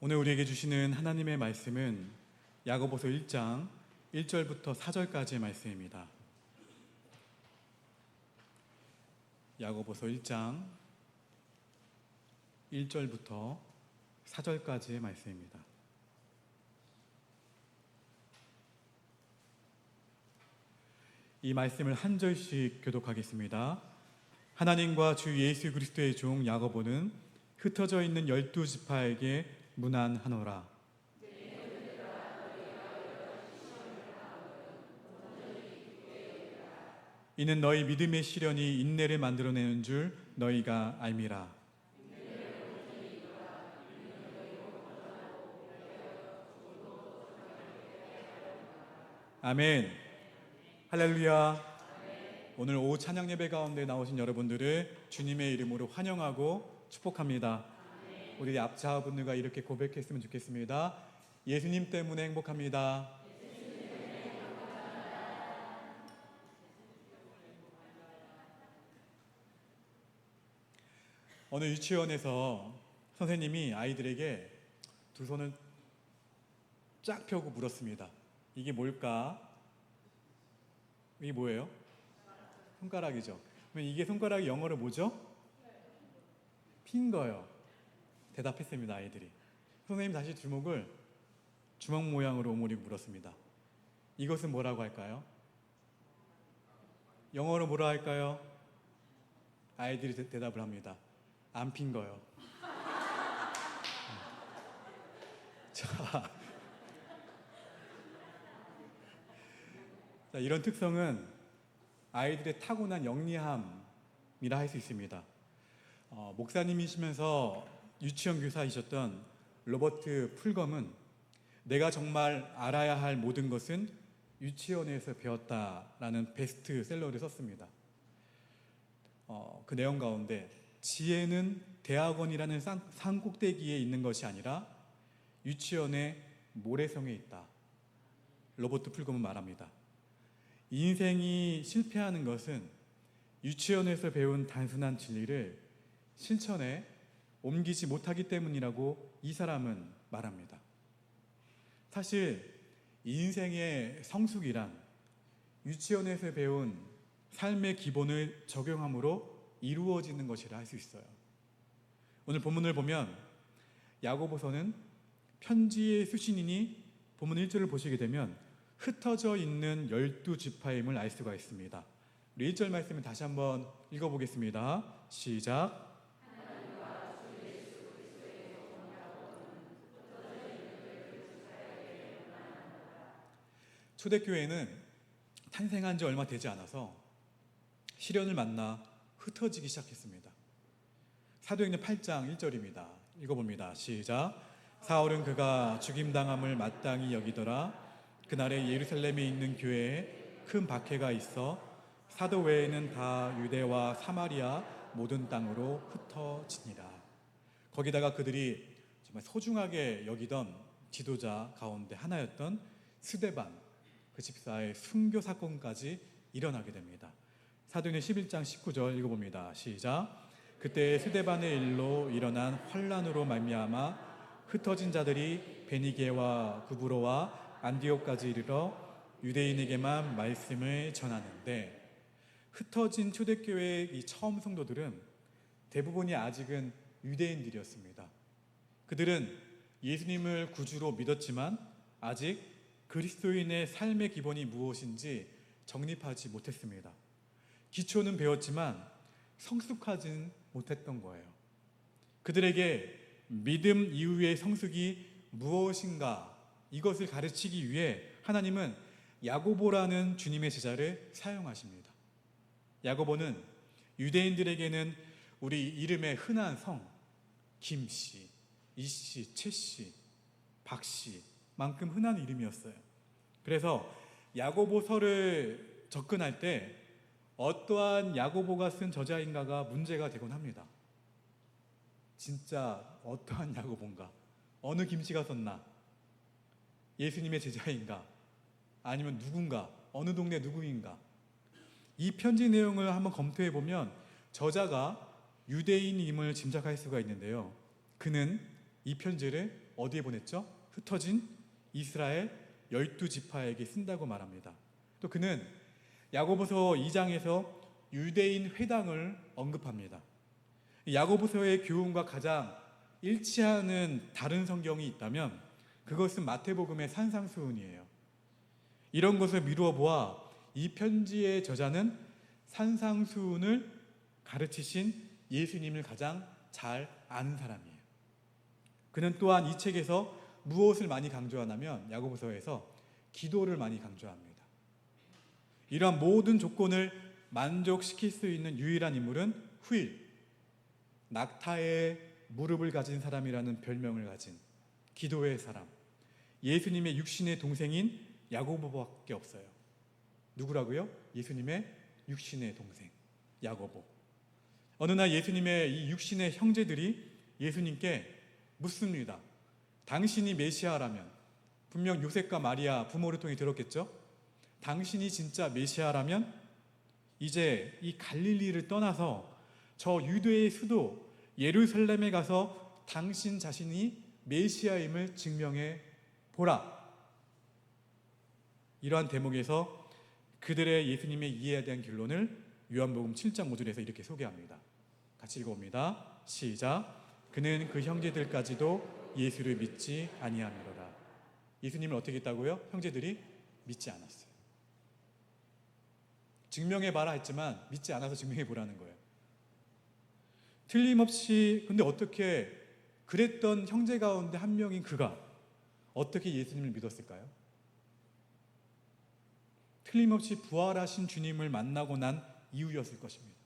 오늘 우리에게 주시는 하나님의 말씀은 야고보서 1장 1절부터 4절까지의 말씀입니다. 야고보서 1장 1절부터 4절까지의 말씀입니다. 이 말씀을 한 절씩 교독하겠습니다. 하나님과 주 예수 그리스도의 종 야고보는 흩어져 있는 12지파에게 문안하노라. 이는 너희 믿음의 시련이 인내를 만들어내는 줄 너희가 알미라. 아멘. 할렐루야. 오늘 오후 찬양 예배 가운데 나오신 여러분들을 주님의 이름으로 환영하고 축복합니다. 우리 앞자분들과 이렇게 고백했으면 좋겠습니다. 예수님 때문에 행복합니다. 어느 유치원에서 선생님이 아이들에게 두 손을 쫙 펴고 물었습니다. 이게 뭘까? 이게 뭐예요? 손가락이죠. 그러면 이게 손가락이 영어로 뭐죠? 핑거요. 대답했습니다, 아이들이. 선생님 다시 주먹 모양으로 오므리고 물었습니다. 이것은 뭐라고 할까요? 영어로 뭐라 할까요? 아이들이 대답을 합니다. 안 핑거요. 자, 이런 특성은 아이들의 타고난 영리함이라 할 수 있습니다. 목사님이시면서 유치원 교사이셨던 로버트 풀검은 내가 정말 알아야 할 모든 것은 유치원에서 배웠다라는 베스트셀러를 썼습니다. 그 내용 가운데 지혜는 대학원이라는 산 꼭대기에 있는 것이 아니라 유치원의 모래성에 있다. 로버트 풀검은 말합니다. 인생이 실패하는 것은 유치원에서 배운 단순한 진리를 실천에 옮기지 못하기 때문이라고 이 사람은 말합니다. 사실 인생의 성숙이란 유치원에서 배운 삶의 기본을 적용함으로 이루어지는 것이라 할 수 있어요. 오늘 본문을 보면 야고보서는 편지의 수신인이 본문 1절을 보시게 되면 흩어져 있는 12지파임을 알 수가 있습니다. 우리 1절 말씀을 다시 한번 읽어보겠습니다. 시작. 초대교회는 탄생한 지 얼마 되지 않아서 시련을 만나 흩어지기 시작했습니다. 사도행전 8장 1절입니다. 읽어봅니다. 시작. 사울은 그가 죽임당함을 마땅히 여기더라. 그날에 예루살렘에 있는 교회에 큰 박해가 있어 사도 외에는 다 유대와 사마리아 모든 땅으로 흩어지니라. 거기다가 그들이 정말 소중하게 여기던 지도자 가운데 하나였던 스데반 그 집사의 순교 사건까지 일어나게 됩니다. 사도행전 11장 19절 읽어봅니다. 시작. 그때 스데반의 일로 일어난 환란으로 말미암아 흩어진 자들이 베니게와 구브로와 안디옥까지 이르러 유대인에게만 말씀을 전하는데, 흩어진 초대교회의 이 처음 성도들은 대부분이 아직은 유대인들이었습니다. 그들은 예수님을 구주로 믿었지만 아직 그리스도인의 삶의 기본이 무엇인지 정립하지 못했습니다. 기초는 배웠지만 성숙하진 못했던 거예요. 그들에게 믿음 이후의 성숙이 무엇인가, 이것을 가르치기 위해 하나님은 야고보라는 주님의 제자를 사용하십니다. 야고보는 유대인들에게는 우리 이름의 흔한 성 김씨, 이씨, 최씨, 박씨 만큼 흔한 이름이었어요. 그래서 야고보서를 접근할 때 어떠한 야고보가 쓴 저자인가가 문제가 되곤 합니다. 진짜 어떠한 야고보인가? 어느 김씨가 썼나? 예수님의 제자인가? 아니면 누군가? 어느 동네 누구인가? 이 편지 내용을 한번 검토해 보면 저자가 유대인임을 짐작할 수가 있는데요. 그는 이 편지를 어디에 보냈죠? 흩어진 이스라엘 12지파에게 쓴다고 말합니다. 또 그는 야고보서 2장에서 유대인 회당을 언급합니다. 야고보서의 교훈과 가장 일치하는 다른 성경이 있다면 그것은 마태복음의 산상수훈이에요. 이런 것을 미루어 보아 이 편지의 저자는 산상수훈을 가르치신 예수님을 가장 잘 아는 사람이에요. 그는 또한 이 책에서 무엇을 많이 강조하냐면 야고보서에서 기도를 많이 강조합니다. 이러한 모든 조건을 만족시킬 수 있는 유일한 인물은 후일, 낙타의 무릎을 가진 사람이라는 별명을 가진 기도의 사람, 예수님의 육신의 동생인 야고보밖에 없어요. 누구라고요? 예수님의 육신의 동생 야고보. 어느 날 예수님의 이 육신의 형제들이 예수님께 묻습니다. 당신이 메시아라면, 분명 요셉과 마리아 부모를 통해 들었겠죠? 당신이 진짜 메시아라면 이제 이 갈릴리를 떠나서 저 유대의 수도 예루살렘에 가서 당신 자신이 메시아임을 증명해 보라. 이러한 대목에서 그들의 예수님의 이해에 대한 결론을 요한복음 7장 5절에서 이렇게 소개합니다. 같이 읽어봅니다. 시작. 그는 그 형제들까지도 예수를 믿지 아니하미로라. 예수님을 어떻게 했다고요? 형제들이 믿지 않았어요. 증명해봐라 했지만 믿지 않아서 증명해보라는 거예요. 틀림없이. 근데 어떻게 그랬던 형제 가운데 한 명인 그가 어떻게 예수님을 믿었을까요? 틀림없이 부활하신 주님을 만나고 난 이후였을 것입니다.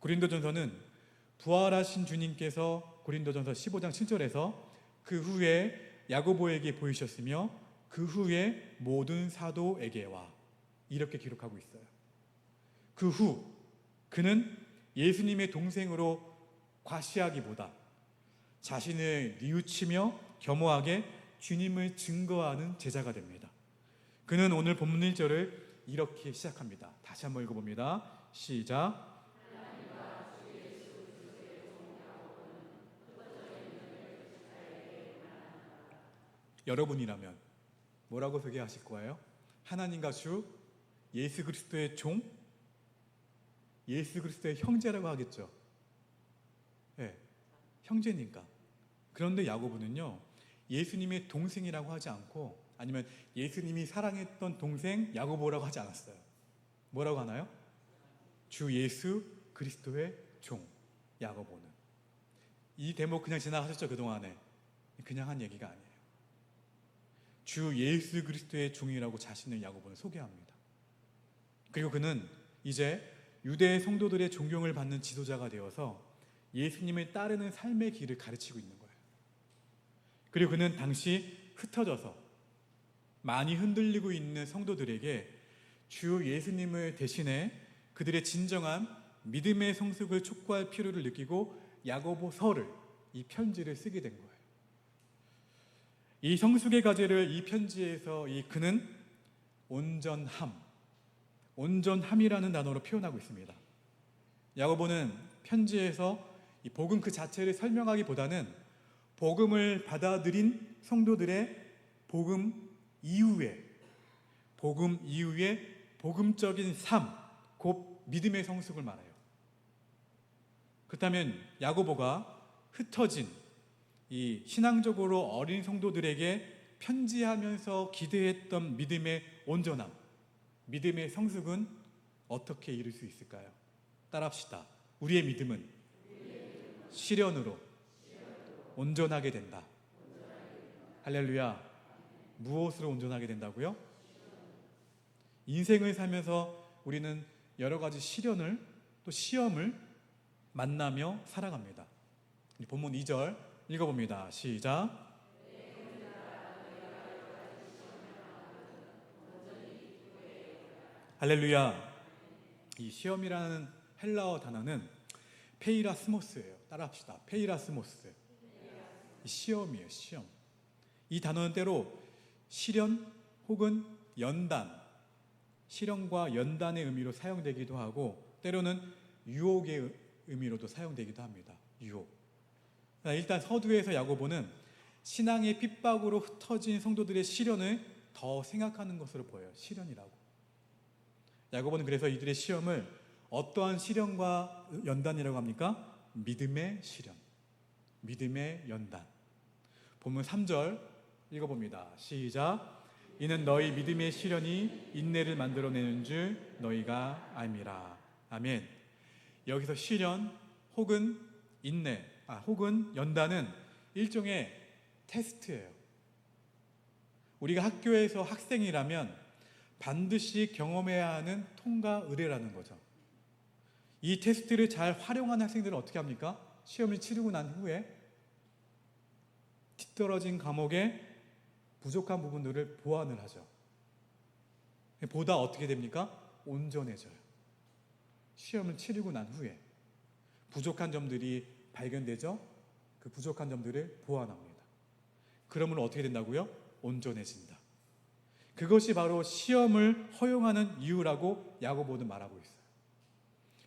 고린도전서는 부활하신 주님께서 고린도전서 15장 7절에서 그 후에 야고보에게 보이셨으며 그 후에 모든 사도에게와 이렇게 기록하고 있어요. 그 후 그는 예수님의 동생으로 과시하기보다 자신을 뉘우치며 겸허하게 주님을 증거하는 제자가 됩니다. 그는 오늘 본문 1절을 이렇게 시작합니다. 다시 한번 읽어봅니다. 시작. 여러분이라면 뭐라고 소개하실 거예요? 하나님과 주 예수 그리스도의 종, 예수 그리스도의 형제라고 하겠죠. 네, 형제니까. 그런데 야고보는요, 예수님의 동생이라고 하지 않고, 아니면 예수님이 사랑했던 동생 야고보라고 하지 않았어요. 뭐라고 하나요? 주 예수 그리스도의 종 야고보는. 이 대목 그냥 지나가셨죠? 그동안에. 그냥 한 얘기가 아니에요. 주 예수 그리스도의 종이라고 자신을 야고보는 소개합니다. 그리고 그는 이제 유대 성도들의 존경을 받는 지도자가 되어서 예수님을 따르는 삶의 길을 가르치고 있는 거예요. 그리고 그는 당시 흩어져서 많이 흔들리고 있는 성도들에게 주 예수님을 대신해 그들의 진정한 믿음의 성숙을 촉구할 필요를 느끼고 야고보서를, 이 편지를 쓰게 된 거예요. 이 성숙의 과제를 이 편지에서 그는 온전함이라는 단어로 표현하고 있습니다. 야고보는 편지에서 이 복음 그 자체를 설명하기보다는 복음을 받아들인 성도들의 복음 이후에 복음적인 삶, 곧 믿음의 성숙을 말해요. 그렇다면 야고보가 흩어진 이 신앙적으로 어린 성도들에게 편지하면서 기대했던 믿음의 온전함, 믿음의 성숙은 어떻게 이룰 수 있을까요? 따라합시다. 우리의 믿음은 시련으로 온전하게 된다. 할렐루야. 무엇으로 온전하게 된다고요? 인생을 살면서 우리는 여러 가지 시련을, 또 시험을 만나며 살아갑니다. 본문 2절 읽어봅니다. 시작. 할렐루야. 이 시험이라는 헬라어 단어는 페이라스모스예요. 따라합시다. 페이라스모스. 이 시험이에요. 시험. 이 단어는 때로 시련 혹은 연단, 시련과 연단의 의미로 사용되기도 하고, 때로는 유혹의 의미로도 사용되기도 합니다. 유혹. 일단 서두에서 야고보는 신앙의 핍박으로 흩어진 성도들의 시련을 더 생각하는 것으로 보여요. 시련이라고. 야고보는 그래서 이들의 시험을 어떠한 시련과 연단이라고 합니까? 믿음의 시련, 믿음의 연단. 본문 3절 읽어봅니다. 시작. 이는 너희 믿음의 시련이 인내를 만들어내는 줄 너희가 알미라. 아멘. 여기서 시련 혹은 인내, 혹은 연단은 일종의 테스트예요. 우리가 학교에서 학생이라면 반드시 경험해야 하는 통과 의례라는 거죠. 이 테스트를 잘 활용하는 학생들은 어떻게 합니까? 시험을 치르고 난 후에 뒤떨어진 과목의 부족한 부분들을 보완을 하죠. 보다 어떻게 됩니까? 온전해져요. 시험을 치르고 난 후에 부족한 점들이 발견되죠? 그 부족한 점들을 보완합니다. 그러면 어떻게 된다고요? 온전해진다. 그것이 바로 시험을 허용하는 이유라고 야고보는 말하고 있어요.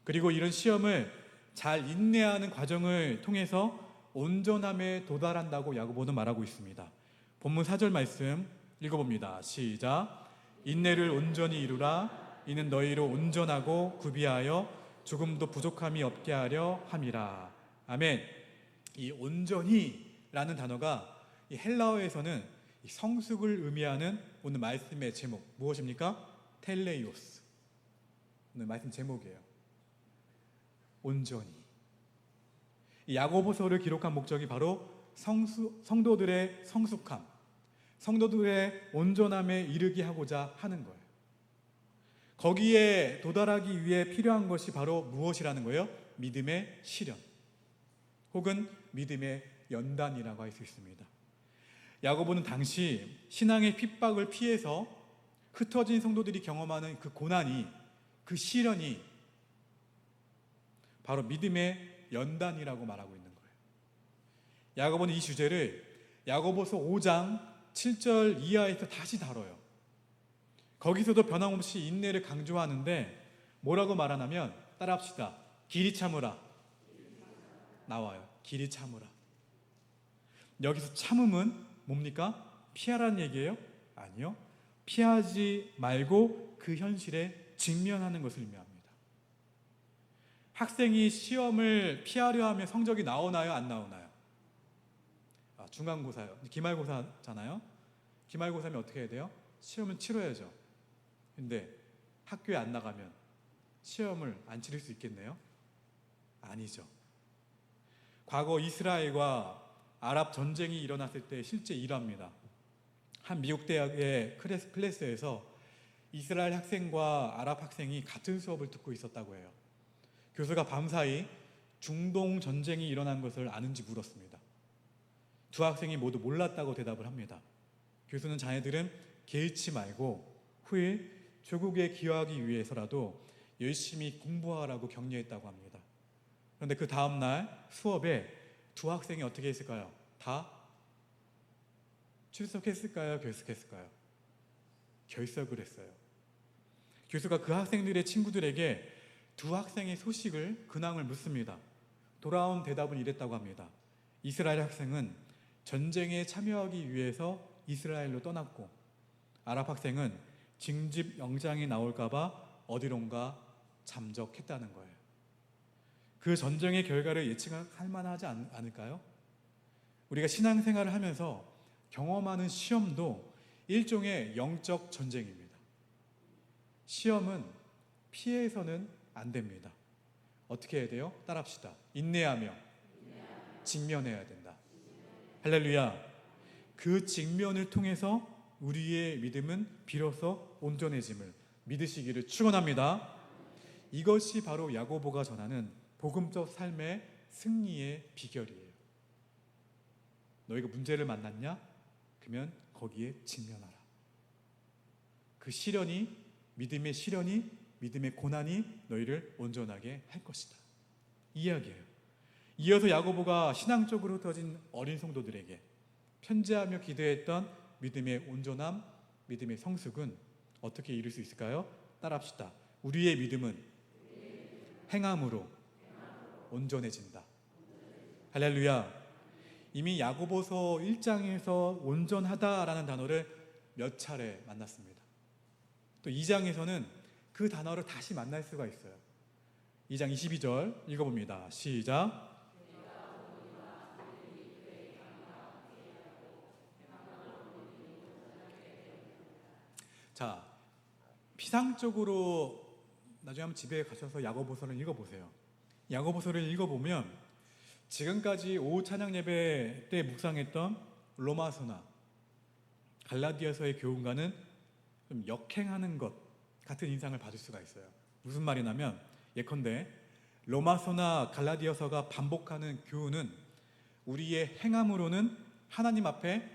그리고 이런 시험을 잘 인내하는 과정을 통해서 온전함에 도달한다고 야고보는 말하고 있습니다. 본문 4절 말씀 읽어봅니다. 시작. 인내를 온전히 이루라. 이는 너희로 온전하고 구비하여 조금도 부족함이 없게 하려 함이라. 아멘. 이 온전히라는 단어가 이 헬라어에서는 이 성숙을 의미하는 오늘 말씀의 제목 무엇입니까? 텔레이오스. 오늘 말씀 제목이에요. 온전히. 이 야고보서를 기록한 목적이 바로 성도들의 성숙함, 성도들의 온전함에 이르게 하고자 하는 거예요. 거기에 도달하기 위해 필요한 것이 바로 무엇이라는 거예요? 믿음의 시련 혹은 믿음의 연단이라고 할 수 있습니다. 야고보는 당시 신앙의 핍박을 피해서 흩어진 성도들이 경험하는 그 고난이, 그 시련이 바로 믿음의 연단이라고 말하고 있는 거예요. 야고보는 이 주제를 야고보서 5장 7절 이하에서 다시 다뤄요. 거기서도 변함없이 인내를 강조하는데 뭐라고 말하냐면 따라합시다. 길이 참으라. 나와요. 길이 참으라. 여기서 참음은 뭡니까? 피하라는 얘기예요? 아니요. 피하지 말고 그 현실에 직면하는 것을 의미합니다. 학생이 시험을 피하려 하면 성적이 나오나요? 안 나오나요? 중간고사요. 기말고사잖아요. 기말고사면 어떻게 해야 돼요? 시험을 치러야죠. 근데 학교에 안 나가면 시험을 안 치를 수 있겠네요? 아니죠. 과거 이스라엘과 아랍 전쟁이 일어났을 때 실제 일화입니다. 한 미국 대학의 클래스에서 이스라엘 학생과 아랍 학생이 같은 수업을 듣고 있었다고 해요. 교수가 밤사이 중동 전쟁이 일어난 것을 아는지 물었습니다. 두 학생이 모두 몰랐다고 대답을 합니다. 교수는 자네들은 개의치 말고 후일 조국에 기여하기 위해서라도 열심히 공부하라고 격려했다고 합니다. 그런데 그 다음날 수업에 두 학생이 어떻게 했을까요? 다 출석했을까요? 결석했을까요? 결석을 했어요. 교수가 그 학생들의 친구들에게 두 학생의 소식을 근황을 묻습니다. 돌아온 대답은 이랬다고 합니다. 이스라엘 학생은 전쟁에 참여하기 위해서 이스라엘로 떠났고 아랍 학생은 징집 영장이 나올까봐 어디론가 잠적했다는 거예요. 그 전쟁의 결과를 예측할 만하지 않을까요? 우리가 신앙생활을 하면서 경험하는 시험도 일종의 영적 전쟁입니다. 시험은 피해서는 안 됩니다. 어떻게 해야 돼요? 따라합시다. 인내하며 직면해야 된다. 할렐루야. 그 직면을 통해서 우리의 믿음은 비로소 온전해짐을 믿으시기를 축원합니다. 이것이 바로 야고보가 전하는 복음적 삶의 승리의 비결이에요. 너희가 문제를 만났냐? 그러면 거기에 직면하라. 그 시련이, 믿음의 시련이, 믿음의 고난이 너희를 온전하게 할 것이다. 이 이야기예요. 이어서 야고보가 신앙적으로 흩어진 어린 성도들에게 편지하며 기도했던 믿음의 온전함, 믿음의 성숙은 어떻게 이룰 수 있을까요? 따라합시다. 우리의 믿음은 행함으로 온전해진다. 할렐루야. 이미 야고보서 1장에서 온전하다라는 단어를 몇 차례 만났습니다. 또 2장에서는 그 단어를 다시 만날 수가 있어요. 2장 22절 읽어봅니다. 시작. 자, 피상적으로 나중에 한번 집에 가셔서 야고보서를 읽어보세요. 야고보서를 읽어보면 지금까지 오후 찬양 예배 때 묵상했던 로마서나 갈라디아서의 교훈과는 좀 역행하는 것 같은 인상을 받을 수가 있어요. 무슨 말이냐면 예컨대 로마서나 갈라디아서가 반복하는 교훈은 우리의 행함으로는 하나님 앞에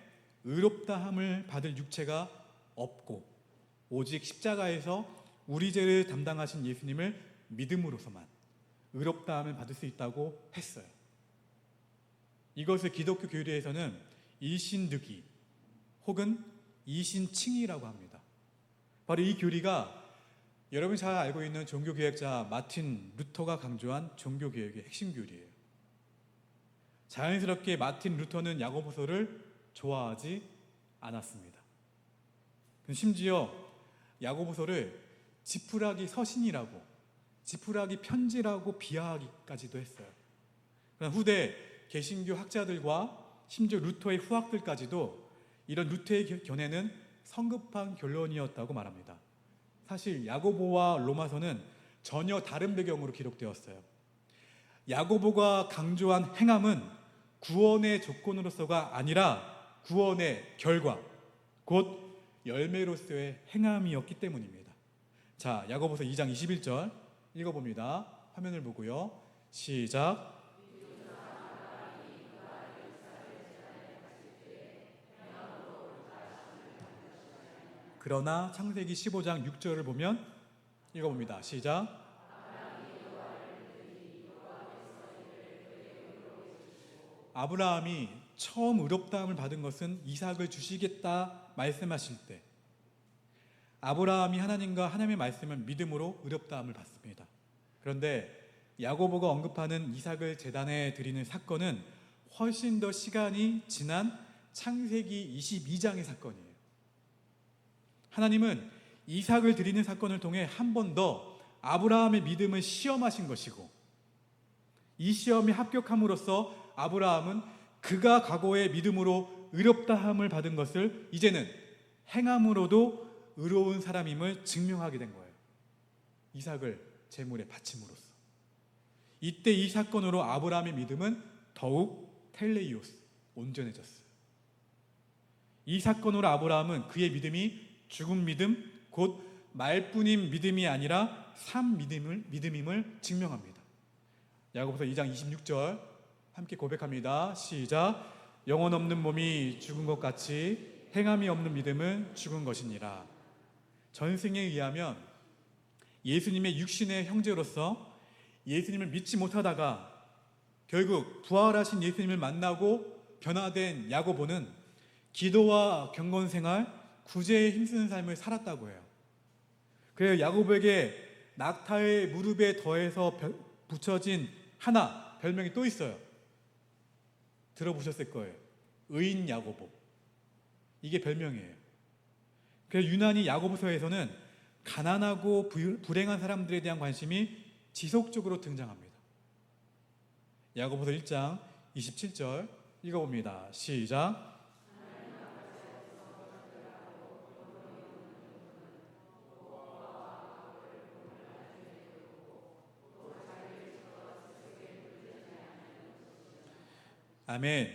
의롭다함을 받을 육체가 없고 오직 십자가에서 우리 죄를 담당하신 예수님을 믿음으로서만 의롭다함을 받을 수 있다고 했어요. 이것을 기독교 교리에서는 일신득이 혹은 이신칭의라고 합니다. 바로 이 교리가 여러분이 잘 알고 있는 종교개혁자 마틴 루터가 강조한 종교개혁의 핵심 교리예요. 자연스럽게 마틴 루터는 야고보서를 좋아하지 않았습니다. 심지어 야고보서를 지푸라기 서신이라고, 지푸라기 편지라고 비하하기까지도 했어요. 그러나 후대 개신교 학자들과 심지어 루터의 후학들까지도 이런 루터의 견해는 성급한 결론이었다고 말합니다. 사실 야고보와 로마서는 전혀 다른 배경으로 기록되었어요. 야고보가 강조한 행함은 구원의 조건으로서가 아니라 구원의 결과, 곧 열매로서의 행함이었기 때문입니다. 자, 야고보서 2장 21절 읽어봅니다. 화면을 보고요. 시작. 그러나 창세기 15장 6절을 보면 읽어봅니다. 시작. 아브라함이 처음 의롭다함을 받은 것은 이삭을 주시겠다 말씀하실 때 아브라함이 하나님과 하나님의 말씀을 믿음으로 의롭다함을 받습니다. 그런데 야고보가 언급하는 이삭을 제단에 드리는 사건은 훨씬 더 시간이 지난 창세기 22장의 사건이에요. 하나님은 이삭을 드리는 사건을 통해 한 번 더 아브라함의 믿음을 시험하신 것이고 이 시험에 합격함으로써 아브라함은 그가 과거의 믿음으로 의롭다함을 받은 것을 이제는 행함으로도 의로운 사람임을 증명하게 된 거예요. 이삭을 제물에 바침으로써. 이때 이 사건으로 아브라함의 믿음은 더욱 텔레이오스, 온전해졌어요. 이 사건으로 아브라함은 그의 믿음이 죽은 믿음, 곧 말뿐인 믿음이 아니라 산 믿음임을 증명합니다. 야고보서 2장 26절 함께 고백합니다. 시작. 영혼 없는 몸이 죽은 것 같이 행함이 없는 믿음은 죽은 것이니라. 전승에 의하면 예수님의 육신의 형제로서 예수님을 믿지 못하다가 결국 부활하신 예수님을 만나고 변화된 야고보는 기도와 경건생활, 구제에 힘쓰는 삶을 살았다고 해요. 그래서 야고보에게 낙타의 무릎에 더해서 붙여진 하나 별명이 또 있어요. 들어보셨을 거예요. 의인 야고보. 이게 별명이에요. 그래서 유난히 야고보서에서는 가난하고 불행한 사람들에 대한 관심이 지속적으로 등장합니다. 야고보서 1장 27절 읽어봅니다. 시작. 아멘.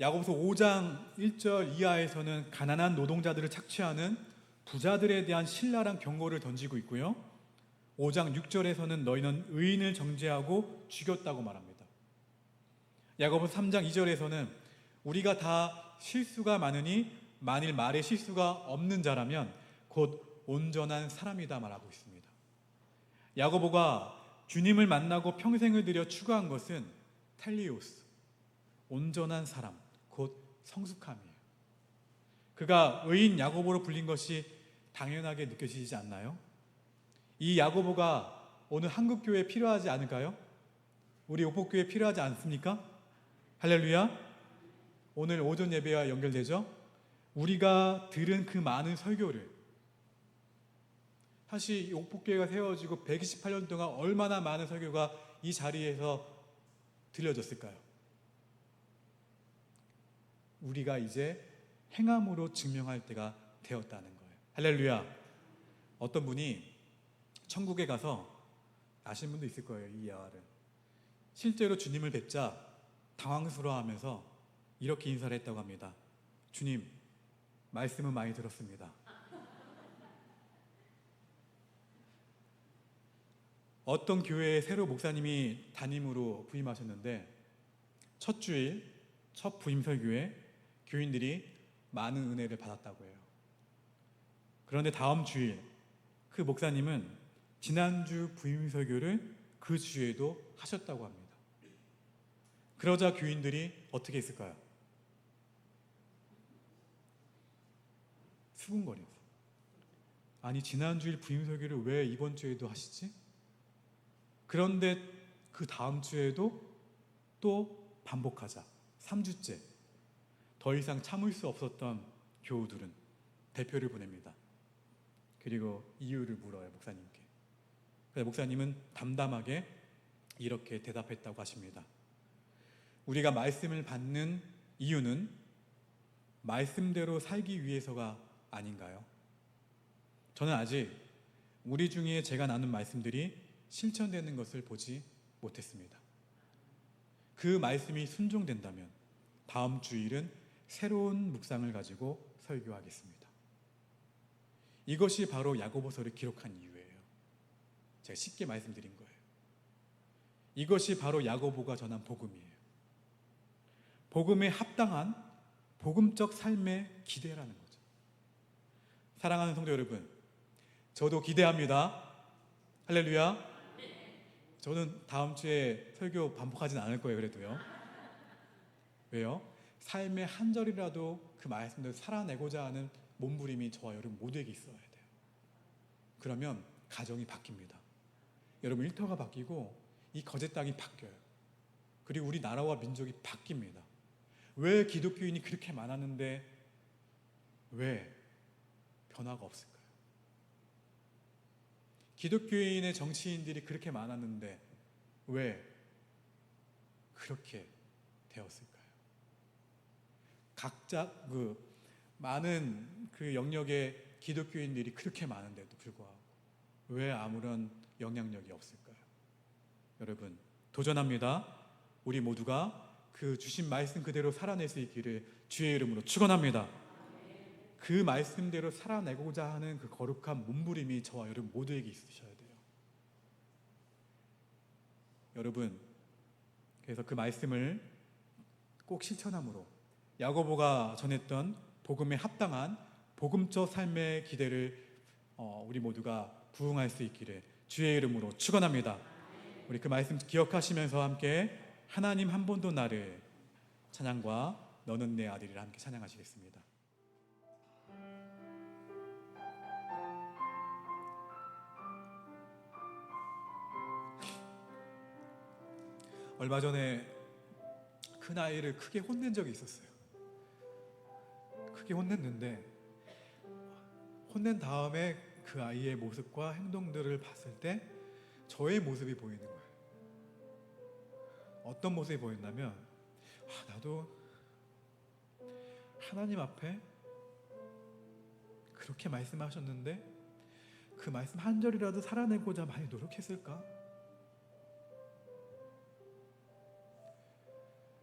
야고보서 5장 1절 이하에서는 가난한 노동자들을 착취하는 부자들에 대한 신랄한 경고를 던지고 있고요. 5장 6절에서는 너희는 의인을 정죄하고 죽였다고 말합니다. 야고보서 3장 2절에서는 우리가 다 실수가 많으니 만일 말에 실수가 없는 자라면 곧 온전한 사람이다 말하고 있습니다. 야고보가 주님을 만나고 평생을 들여 추구한 것은 텔리오스, 온전한 사람, 곧 성숙함이에요. 그가 의인 야고보로 불린 것이 당연하게 느껴지지 않나요? 이 야고보가 오늘 한국교회에 필요하지 않을까요? 우리 옥복교회에 필요하지 않습니까? 할렐루야. 오늘 오전 예배와 연결되죠? 우리가 들은 그 많은 설교를, 사실 옥복교회가 세워지고 128년 동안 얼마나 많은 설교가 이 자리에서 들려졌을까요? 우리가 이제 행함으로 증명할 때가 되었다는 거예요. 할렐루야. 어떤 분이 천국에 가서, 아시는 분도 있을 거예요, 이 예화를. 실제로 주님을 뵙자 당황스러워하면서 이렇게 인사를 했다고 합니다. 주님, 말씀은 많이 들었습니다. 어떤 교회에 새로 목사님이 담임으로 부임하셨는데 첫 주일, 첫 부임 설교에 교인들이 많은 은혜를 받았다고 해요. 그런데 다음 주일 그 목사님은 지난주 부임 설교를 그 주에도 하셨다고 합니다. 그러자 교인들이 어떻게 했을까요? 수군거리면서, 아니 지난주일 부임 설교를 왜 이번 주에도 하시지? 그런데 그 다음 주에도 또 반복하자. 3주째. 더 이상 참을 수 없었던 교우들은 대표를 보냅니다. 그리고 이유를 물어요, 목사님께. 그래서 목사님은 담담하게 이렇게 대답했다고 하십니다. 우리가 말씀을 받는 이유는 말씀대로 살기 위해서가 아닌가요? 저는 아직 우리 중에 제가 나눈 말씀들이 실천되는 것을 보지 못했습니다. 그 말씀이 순종된다면 다음 주일은 새로운 묵상을 가지고 설교하겠습니다. 이것이 바로 야고보서를 기록한 이유예요. 제가 쉽게 말씀드린 거예요. 이것이 바로 야고보가 전한 복음이에요. 복음에 합당한 복음적 삶의 기대라는 거죠. 사랑하는 성도 여러분, 저도 기대합니다. 할렐루야. 저는 다음 주에 설교 반복하진 않을 거예요. 그래도요. 왜요? 삶의 한 절이라도 그 말씀대로 살아내고자 하는 몸부림이 저와 여러분 모두에게 있어야 돼요. 그러면 가정이 바뀝니다. 여러분 일터가 바뀌고 이 거제 땅이 바뀌어요. 그리고 우리 나라와 민족이 바뀝니다. 왜 기독교인이 그렇게 많았는데 왜 변화가 없을까요? 기독교인의 정치인들이 그렇게 많았는데 왜 그렇게 되었을까요? 각자 많은 그 영역의 기독교인들이 그렇게 많은데도 불구하고 왜 아무런 영향력이 없을까요? 여러분, 도전합니다. 우리 모두가 그 주신 말씀 그대로 살아낼 수 있기를 주의 이름으로 축원합니다. 그 말씀대로 살아내고자 하는 그 거룩한 몸부림이 저와 여러분 모두에게 있으셔야 돼요. 여러분, 그래서 그 말씀을 꼭 실천함으로 야고보가 전했던 복음에 합당한 복음적 삶의 기대를 우리 모두가 부응할 수 있기를 주의 이름으로 축원합니다. 우리 그 말씀 기억하시면서 함께 하나님 한 번도 나를 찬양과 너는 내 아들이라 함께 찬양하시겠습니다. 얼마 전에 큰 아이를 크게 혼낸 적이 있었어요. 크게 혼냈는데 혼낸 다음에 그 아이의 모습과 행동들을 봤을 때 저의 모습이 보이는 거예요. 어떤 모습이 보였냐면 나도 하나님 앞에 그렇게 말씀하셨는데 그 말씀 한 절이라도 살아내고자 많이 노력했을까?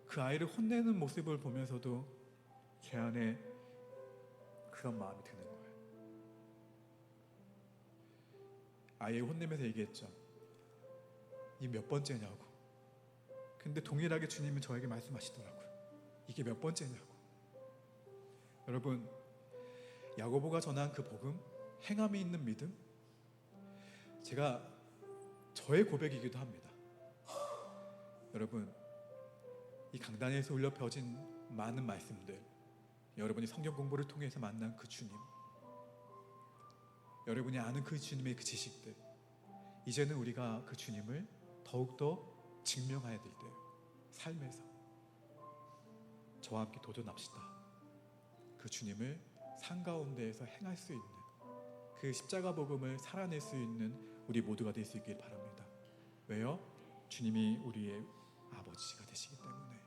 그 아이를 혼내는 모습을 보면서도 제 안에 그런 마음이 드는 거예요. 아이를 혼내면서 얘기했죠. 이 몇 번째냐고. 근데 동일하게 주님은 저에게 말씀하시더라고요. 이게 몇 번째냐고. 여러분, 야고보가 전한 그 복음, 행함이 있는 믿음, 제가 저의 고백이기도 합니다. 여러분, 이 강단에서 울려 펴진 많은 말씀들, 여러분이 성경 공부를 통해서 만난 그 주님, 여러분이 아는 그 주님의 그 지식들, 이제는 우리가 그 주님을 더욱더 증명해야 될 때예요. 삶에서 저와 함께 도전합시다. 그 주님을 삶 가운데에서 행할 수 있는, 그 십자가 복음을 살아낼 수 있는 우리 모두가 될 수 있길 바랍니다. 왜요? 주님이 우리의 아버지가 되시기 때문에.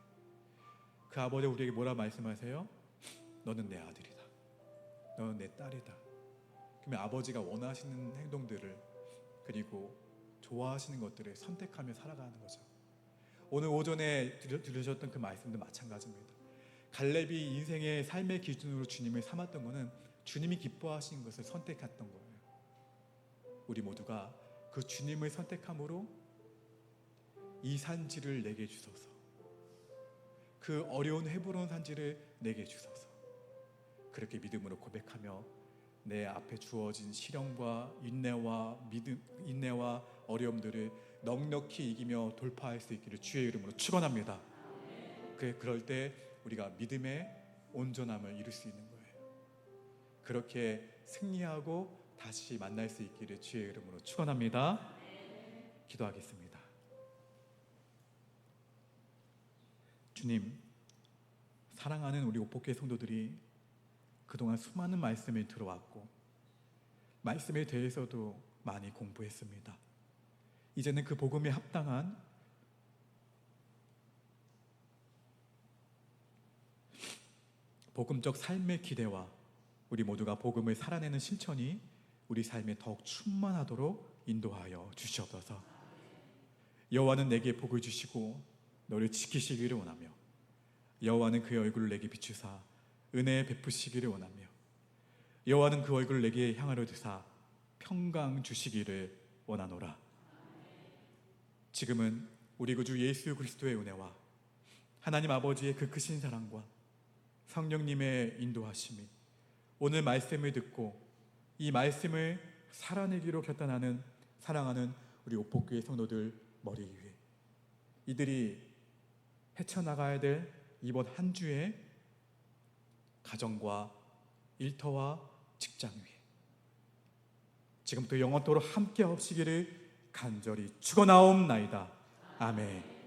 그 아버지가 우리에게 뭐라 말씀하세요? 너는 내 아들이다, 너는 내 딸이다. 그러면 아버지가 원하시는 행동들을, 그리고 좋아하시는 것들을 선택하며 살아가는 거죠. 오늘 오전에 들으셨던 그 말씀도 마찬가지입니다. 갈렙이 인생의 삶의 기준으로 주님을 삼았던 것은 주님이 기뻐하시는 것을 선택했던 거예요. 우리 모두가 그 주님을 선택함으로 이 산지를 내게 주소서, 그 어려운 헤브론 산지를 내게 주소서, 그렇게 믿음으로 고백하며 내 앞에 주어진 시련과 인내와 어려움들을 넉넉히 이기며 돌파할 수 있기를 주의 이름으로 축원합니다. 그럴 때 우리가 믿음의 온전함을 이룰 수 있는 거예요. 그렇게 승리하고 다시 만날 수 있기를 주의 이름으로 축원합니다. 기도하겠습니다. 주님, 사랑하는 우리 옥복교회 성도들이 그동안 수많은 말씀을 들어왔고 말씀에 대해서도 많이 공부했습니다. 이제는 그 복음에 합당한 복음적 삶의 기대와 우리 모두가 복음을 살아내는 실천이 우리 삶에 더욱 충만하도록 인도하여 주시옵소서. 여호와는 내게 복을 주시고 너를 지키시기를 원하며, 여호와는 그의 얼굴을 내게 비추사 은혜 베푸시기를 원하며, 여호와는 그 얼굴을 내게 향하여 드사 평강 주시기를 원하노라. 지금은 우리 구주 예수 그리스도의 은혜와 하나님 아버지의 그 크신 사랑과 성령님의 인도하심이 오늘 말씀을 듣고 이 말씀을 살아내기로 결단하는 사랑하는 우리 옥복교회 성도들 머리 위에, 이들이 헤쳐나가야 될 이번 한 주의 가정과 일터와 직장 위에 지금부터 영원토록 함께 하시기를 간절히 축원하옵나이다. 아멘.